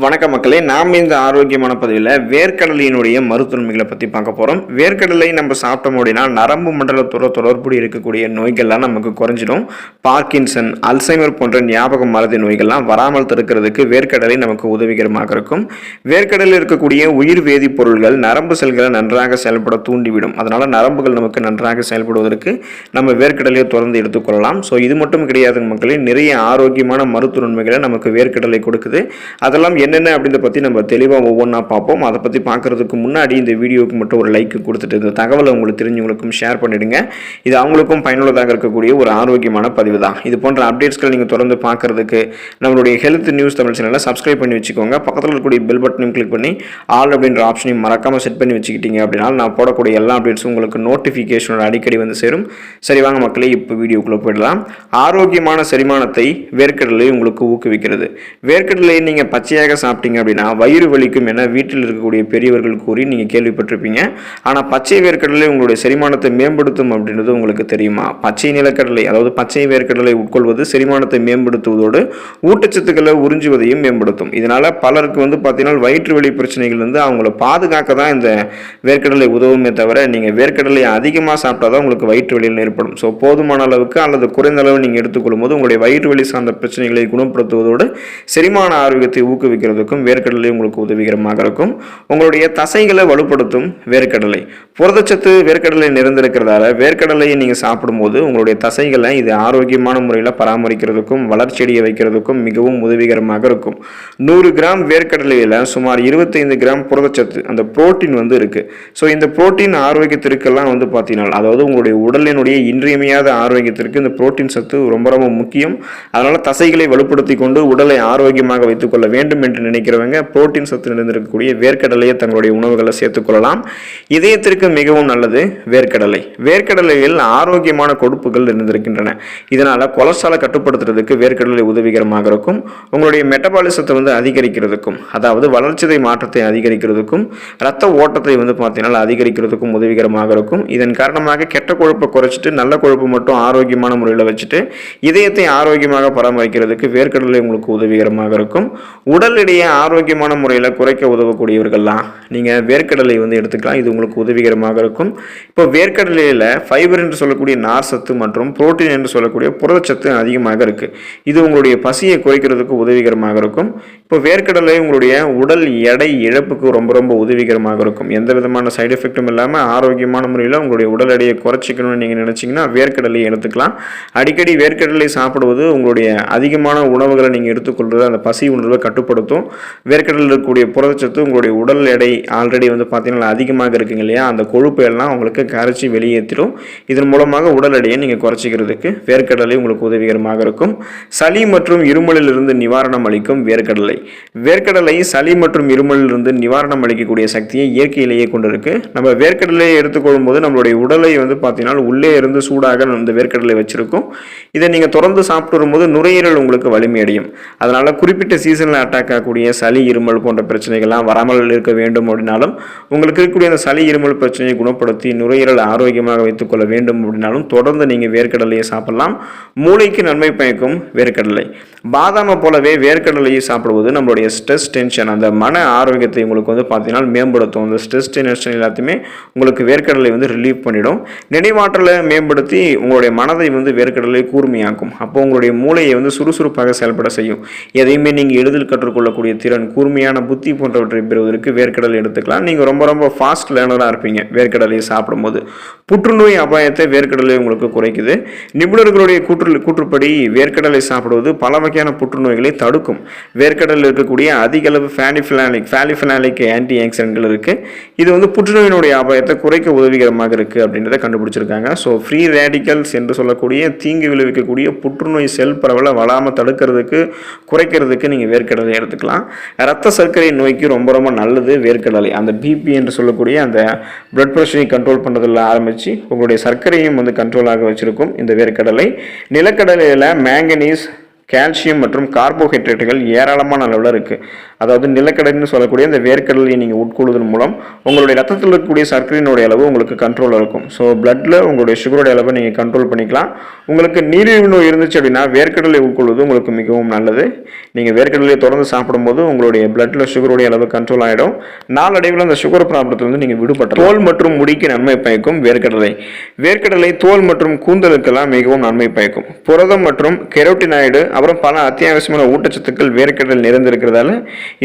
வணக்க மக்களே, நாம் இந்த ஆரோக்கியமான பதிவில் வேர்க்கடலையினுடைய மருத்துவன்மைகளை பற்றி பார்க்க போகிறோம். வேர்க்கடலை நம்ம சாப்பிட்டோம் அப்படின்னா நரம்பு மண்டலத்தோட தொடர்புடைய இருக்கக்கூடிய நோய்கள்லாம் நமக்கு குறைஞ்சிடும். பார்க்கின்சன், அல்சைமர் போன்ற ஞாபக மறதி நோய்கள்லாம் வராமல் தடுக்கிறதுக்கு வேர்க்கடலை நமக்கு உதவிகரமாக இருக்கும். வேர்க்கடலில் இருக்கக்கூடிய உயிர் வேதிப்பொருள்கள் நரம்பு செல்களை நன்றாக செயல்பட தூண்டிவிடும். அதனால் நரம்புகள் நமக்கு நன்றாக செயல்படுவதற்கு நம்ம வேர்க்கடலையை தொடர்ந்து எடுத்துக்கொள்ளலாம். ஸோ இது மட்டும் கிடையாது மக்களே, நிறைய ஆரோக்கியமான மருத்துவ நன்மைகளை நமக்கு வேர்க்கடலை கொடுக்குது. அதெல்லாம் என்னென்ன அப்படின்றத பற்றி நம்ம தெளிவாக ஒவ்வொன்றா பார்ப்போம். அதை பற்றி பார்க்குறதுக்கு முன்னாடி இந்த வீடியோவுக்கு மட்டும் ஒரு லைக் கொடுத்துட்டு இந்த தகவலை உங்களுக்கு தெரிஞ்சவங்களுக்கும் ஷேர் பண்ணிவிடுங்க. இது அவங்களுக்கும் பயனுள்ளதாக இருக்கக்கூடிய ஒரு ஆரோக்கியமான பதிவு தான். இது போன்ற அப்டேட்ஸ்கள் நீங்கள் தொடர்ந்து பார்க்குறதுக்கு நம்மளுடைய ஹெல்த் நியூஸ் தமிழ் சேனலை சப்ஸ்கிரைப் பண்ணி வச்சுக்கோங்க. பக்கத்தில் இருக்கக்கூடிய பெல் பட்டனையும் கிளிக் பண்ணி ஆல் அப்படின்ற ஆப்ஷனையும் மறக்காமல் செட் பண்ணி வச்சுக்கிட்டீங்க அப்படின்னா நான் போடக்கூடிய எல்லா அப்டேட்ஸும் உங்களுக்கு நோட்டிஃபிகேஷனோட அடிக்கடி வந்து சேரும். சரி வாங்க மக்களே, இப்போ வீடியோக்குள்ளே போயிடலாம். ஆரோக்கியமான செரிமானத்தை வேர்க்கடலை உங்களுக்கு ஊக்குவிக்கிறது. வேர்க்கடலை நீங்கள் பச்சையாக சாப்பிட்டீங்க அப்படின்னா வயிறு வலிக்கும் என வீட்டில் இருக்கக்கூடிய பெரியவர்கள் கூறி நீங்கள் கேள்விப்பட்டிருப்பீங்க. ஆனால் பச்சை வேர்க்கடலை உங்களுடைய செரிமானத்தை மேம்படுத்தும் அப்படின்றது உங்களுக்கு தெரியுமா? பச்சை நிலக்கடலை, அதாவது பச்சை வேர்க்கடலை உட்கொள்வது செரிமானத்தை மேம்படுத்துவதோடு ஊட்டச்சத்துக்களை உறிஞ்சுவதையும் மேம்படுத்தும். இதனால் பலருக்கு பார்த்தீங்கன்னா வயிற்று வலி பிரச்சனைகள் அவங்கள பாதுகாக்க தான் இந்த வேர்க்கடலை உதவுமே தவிர நீங்கள் வேர்க்கடலை அதிகமாக சாப்பிட்டா தான் உங்களுக்கு வயிற்று வலியில் ஏற்படும். ஸோ போதுமான அளவுக்கு அல்லது குறைந்த அளவு நீங்கள் எடுத்துக்கொள்ளும் போது உங்களுடைய வயிற்று வலி சார்ந்த பிரச்சனைகளை குணப்படுத்துவதோடு செரிமான ஆரோக்கியத்தை ஊக்குவிக்கிறதுக்கும் வேர்க்கடலை உங்களுக்கு உதவிகரமாக இருக்கும். உங்களுடைய தசைகளை வலுப்படுத்தும் வேர்க்கடலை. புரதச்சத்து வேர்க்கடலை நிறைந்திருக்கிறதால வேர்க்கடலையை நீங்கள் சாப்பிடும்போது உங்களுடைய தசைகளை இது ஆரோக்கியமான முறையில் பராமரிக்கிறதுக்கும் வளர்ச்சியடைய வைக்கிறதுக்கும் மிகவும் உதவிகரமாக இருக்கும். 100 கிராம் வேர்க்கடலையில் சுமார் 25 கிராம் புரதச்சத்து, அந்த புரோட்டீன் இருக்கு. ஸோ இந்த புரோட்டீன் ஆரோக்கியத்திற்கெல்லாம் பார்த்தீங்கன்னா, அதாவது உங்களுடைய உடலினுடைய இன்றியமையாத ஆரோக்கியத்திற்கு இந்த புரோட்டீன் சத்து ரொம்ப ரொம்ப முக்கியம். அதனால தசைகளை வலுப்படுத்தி கொண்டு உடலை ஆரோக்கியமாக வைத்துக் கொள்ள வேண்டும் என்று நினைக்கிறவங்க புரோட்டீன் சத்து நிறைந்திருக்கக்கூடிய வேர்க்கடலையை தங்களுடைய உணவுகளை சேர்த்துக்கொள்ளலாம். இதயத்திற்கு மிகவும் நல்லது வேர்க்கடலை. வேர்க்கடலையில் ஆரோக்கியமான கொழுப்புகள் இருந்திருக்கின்றன. இதனால கொலஸ்ட்ராலை கட்டுப்படுத்துறதுக்கு வேர்க்கடலை உதவிகரமாக இருக்கும். உங்களுடைய மெட்டபாலிசத்தை அதிகரிக்கிறதுக்கும், அதாவது வளர்ச்சிதை மாற்றத்தை அதிகரிக்கிறதுக்கும், ரத்த ஓட்டத்தை பார்த்தீங்கன்னா அதிகரிக்கிறதுக்கும் உதவிகரமாக இருக்கும். இதன் காரணமாக கெட்ட கொழுப்பை குறைச்சிட்டு நல்ல கொழுப்பு மட்டும் ஆரோக்கியமான முறையில் வச்சுட்டு இதயத்தை ஆரோக்கியமாக பராமரிக்கிறதுக்கு வேர்க்கடலை உங்களுக்கு உதவிகரமாக இருக்கும். உடல் எடையை ஆரோக்கியமான முறையில் குறைக்க உதவக்கூடியவர்கள்லாம் நீங்கள் வேர்க்கடலை எடுத்துக்கலாம். இது உங்களுக்கு உதவிகரமாக இருக்கும். இப்போ வேர்க்கடலையில் ஃபைபர் என்று சொல்லக்கூடிய நார் சத்து மற்றும் புரோட்டீன் என்று சொல்லக்கூடிய புரதச்சத்து அதிகமாக இருக்குது. இது உங்களுடைய பசியை குறைக்கிறதுக்கு உதவிகரமாக இருக்கும். இப்போ வேர்க்கடலை உங்களுடைய உடல் எடை இழப்புக்கு ரொம்ப ரொம்ப உதவிகரமாக இருக்கும். எந்த விதமான சைடு எஃபெக்டும் இல்லாமல் ஆரோக்கியமான முறையில் உங்களுடைய உடல் எடையை குறைச்சிக்கணும்னு நீங்கள் நினச்சிங்கன்னா வேர்க்கடலையை எடுத்துக்கலாம். அடிக்கடி வேர்க்கடலை சாப்பிடுவது உங்களுடைய அதிகமான உணவுகளை நீங்கள் எடுத்துக்கொள்வது அந்த பசி உணர்வை கட்டுப்படுத்தும். வேர்க்கடலில் இருக்கக்கூடிய புரதச்சத்து உங்களுடைய உடல் எடை ஆல்ரெடி பார்த்தீங்கன்னா அதிகமாக இருக்குங்க இல்லையா, அந்த கொழுப்பு எல்லாம் உங்களுக்கு கரைச்சி வெளியேற்றிடும். இதன் மூலமாக உடல் எடையை நீங்கள் குறைச்சிக்கிறதுக்கு வேர்க்கடலை உங்களுக்கு உதவிகரமாக இருக்கும். சளி மற்றும் இருமலில் இருந்து நிவாரணம் அளிக்கும் வேர்க்கடலை. வேர்க்கடலை சளி மற்றும் இருமலில் இருந்து நிவாரணம் அளிக்கக்கூடிய சக்தியை இயற்கையிலேயே கொண்டிருக்கு. நம்ம வேர்க்கடலையை எடுத்துக்கொள்ளும் போது நம்மளுடைய உடலை பார்த்தீங்கன்னா உள்ளே இருந்து சூடாக இந்த வேர்க்கடலை வச்சிருக்கும். இதை நீங்கள் தொடர்ந்து சாப்பிட்டு வரும்போது நுரையீரல் உங்களுக்கு வலிமையடையும். அதனால குறிப்பிட்ட சீசனில் அட்டாக் ஆகக்கூடிய சளி இருமல் போன்ற பிரச்சனைகள்லாம் வராமல் இருக்க வேண்டும் அப்படின்னாலும், உங்களுக்கு இருக்கக்கூடிய அந்த சளி இருமல் பிரச்சனையை குணப்படுத்தி நுரையீரல் ஆரோக்கியமாக வைத்துக் கொள்ள வேண்டும் அப்படின்னாலும் தொடர்ந்து நீங்கள் வேர்க்கடலையை சாப்பிடலாம். மூளைக்கு நன்மை பயக்கும் வேர்க்கடலை. பாதாமை போலவே வேர்க்கடலையை சாப்பிடுவது நம்மளுடைய ஸ்ட்ரெஸ் டென்ஷன், அந்த மன ஆரோக்கியத்தை உங்களுக்கு பார்த்தீங்கன்னா மேம்படுத்தும். அந்த ஸ்ட்ரெஸ் டென்ஷன் எல்லாத்தையுமே உங்களுக்கு வேர்க்கடலை ரிலீவ் பண்ணிடும். நினைவாற்றலை மேம்படுத்தி உங்களுடைய மனதை வேர்க்கடலை கூர்மையாக்கும். அப்போ உங்களுடைய மூளையை சுறுசுறுப்பாக செயல்பட செய்யும். எதையுமே நீங்கள் எளிதில் கற்றுக்கொள்ளக்கூடிய திறன், கூர்மையான புத்தி போன்றவற்றை பெறுவதற்கு வேர்க்கடலை எடுத்துக்கலாம். நீங்கள் ரொம்ப ரொம்ப ஃபாஸ்ட் லேர்னராக இருப்பீங்க வேர்க்கடலையை சாப்பிடும்போது. புற்றுநோய் அபாயத்தை வேர்க்கடலை உங்களுக்கு குறைக்குது. நிபுணர்களுடைய கூற்றுப்படி வேர்க்கடலை சாப்பிடுவது பல வகையான புற்றுநோய்களை தடுக்கும். வேர்க்கடலில் இருக்கக்கூடிய அதிக அளவு ஃபேலிஃபெனாலிக் ஆன்டி ஆக்சிடென்ட்கள் இருக்குது. இது புற்றுநோயினுடைய அபாயத்தை குறைக்க உதவிகரமாக இருக்குது அப்படின்றத கண்டுபிடிச்சிருக்காங்க. ஸோ ஃப்ரீ ரேடிக்கல்ஸ் என்று சொல்லக்கூடிய தீங்கு விளைவிக்கக்கூடிய புற்றுநோய் செல் பரவலை வளாமல் தடுக்கிறதுக்கு குறைக்கிறதுக்கு நீங்கள் வேர்க்கடலை எடுத்துக்கலாம். ரத்த சர்க்கரை நோய்க்கு ரொம்ப ரொம்ப நல்லது வேர்க்கடலை. அந்த பிபி என்று சொல்லக்கூடிய அந்த பிளட் ப்ரெஷரை கண்ட்ரோல் பண்ணுறதுல ஆரம்பித்து உங்களுடைய சர்க்கரையும் கண்ட்ரோலாக வச்சிருக்கும் இந்த வேர்க்கடலை. நிலக்கடலையில் மேங்கனீஸ், கால்சியம் மற்றும் கார்போஹைட்ரேட்டுகள் ஏராளமான அளவில் இருக்குது. அதாவது நிலக்கடலைன்னு சொல்லக்கூடிய இந்த வேர்க்கடலையை நீங்கள் உட்கொள்வதன் மூலம் உங்களுடைய ரத்தத்தில் இருக்கக்கூடிய சர்க்கரையினுடைய அளவு உங்களுக்கு கண்ட்ரோல் இருக்கும். ஸோ பிளட்டில் உங்களுடைய சுகருடைய அளவை நீங்கள் கண்ட்ரோல் பண்ணிக்கலாம். உங்களுக்கு நீரிழிவு நோய் இருந்துச்சு அப்படின்னா வேர்க்கடலை உட்கொள்வது உங்களுக்கு மிகவும் நல்லது. நீங்கள் வேர்க்கடலையை தொடர்ந்து சாப்பிடும்போது உங்களுடைய பிளட்டில் சுகருடைய அளவு கண்ட்ரோல் ஆகிடும். நாளடைவில் அந்த சுகர் ப்ராப்ளத்திலிருந்து நீங்கள் விடுபட்டு தோல் மற்றும் முடிக்கு நன்மை பயக்கும் வேர்க்கடலை தோல் மற்றும் கூந்தலுக்கெல்லாம் மிகவும் நன்மை பயக்கும். புரதம் மற்றும் கெரோட்டினாய்டு அப்புறம் பல அத்தியாவசியமான ஊட்டச்சத்துக்கள் வேர்க்கடல் நிறைந்திருக்கிறதால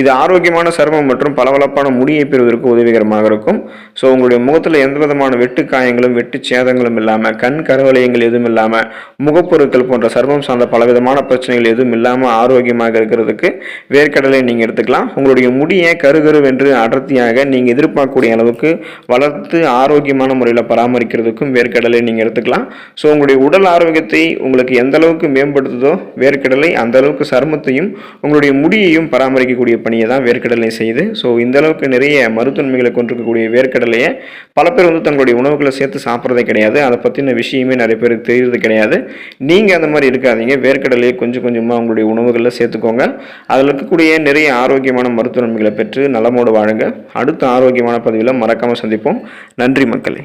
இது ஆரோக்கியமான சருமம் மற்றும் பளபளப்பான முடியை பெறுவதற்கு உதவிகரமாக இருக்கும். ஸோ உங்களுடைய முகத்தில் எந்த விதமான வெட்டு காயங்களும் வெட்டு சேதங்களும் இல்லாமல், கண் கருவளையங்கள் எதுவும் இல்லாமல், முகப்பொருட்கள் போன்ற சருமம் சார்ந்த பலவிதமான பிரச்சனைகள் எதுவும் இல்லாமல் ஆரோக்கியமாக இருக்கிறதுக்கு வேர்க்கடலை நீங்கள் எடுத்துக்கலாம். உங்களுடைய முடியை கருகருவென்று அடர்த்தியாக நீங்கள் எதிர்பார்க்கக்கூடிய அளவுக்கு வளர்த்து ஆரோக்கியமான முறையில் பராமரிக்கிறதுக்கும் வேர்க்கடலை நீங்கள் எடுத்துக்கலாம். ஸோ உங்களுடைய உடல் ஆரோக்கியத்தை உங்களுக்கு எந்த அளவுக்கு மேம்படுத்துதோ வேர்க்கடலை அந்த அளவுக்கு சருமத்தையும் உங்களுடைய முடியையும் பராமரிக்கக்கூடிய பணியை தான் வேர்க்கடலை செய்யுது. ஸோ இந்த அளவுக்கு நிறைய மருத்துவன்மைகளை கொண்டிருக்கக்கூடிய வேர்க்கடலையை பல பேர் தங்களுடைய உணவுகளை சேர்த்து சாப்பிட்றதே கிடையாது. அதை பற்றின விஷயமே நிறைய பேருக்கு தெரிகிறது கிடையாது. நீங்கள் அந்த மாதிரி இருக்காதீங்க. வேர்க்கடலையை கொஞ்சம் கொஞ்சமாக உங்களுடைய உணவுகளில் சேர்த்துக்கோங்க. அதில் இருக்கக்கூடிய நிறைய ஆரோக்கியமான மருத்துவ நன்மைகளை பெற்று நலமோடு வாழுங்க. அடுத்த ஆரோக்கியமான பதிவில் மறக்காமல் சந்திப்போம். நன்றி மக்களே.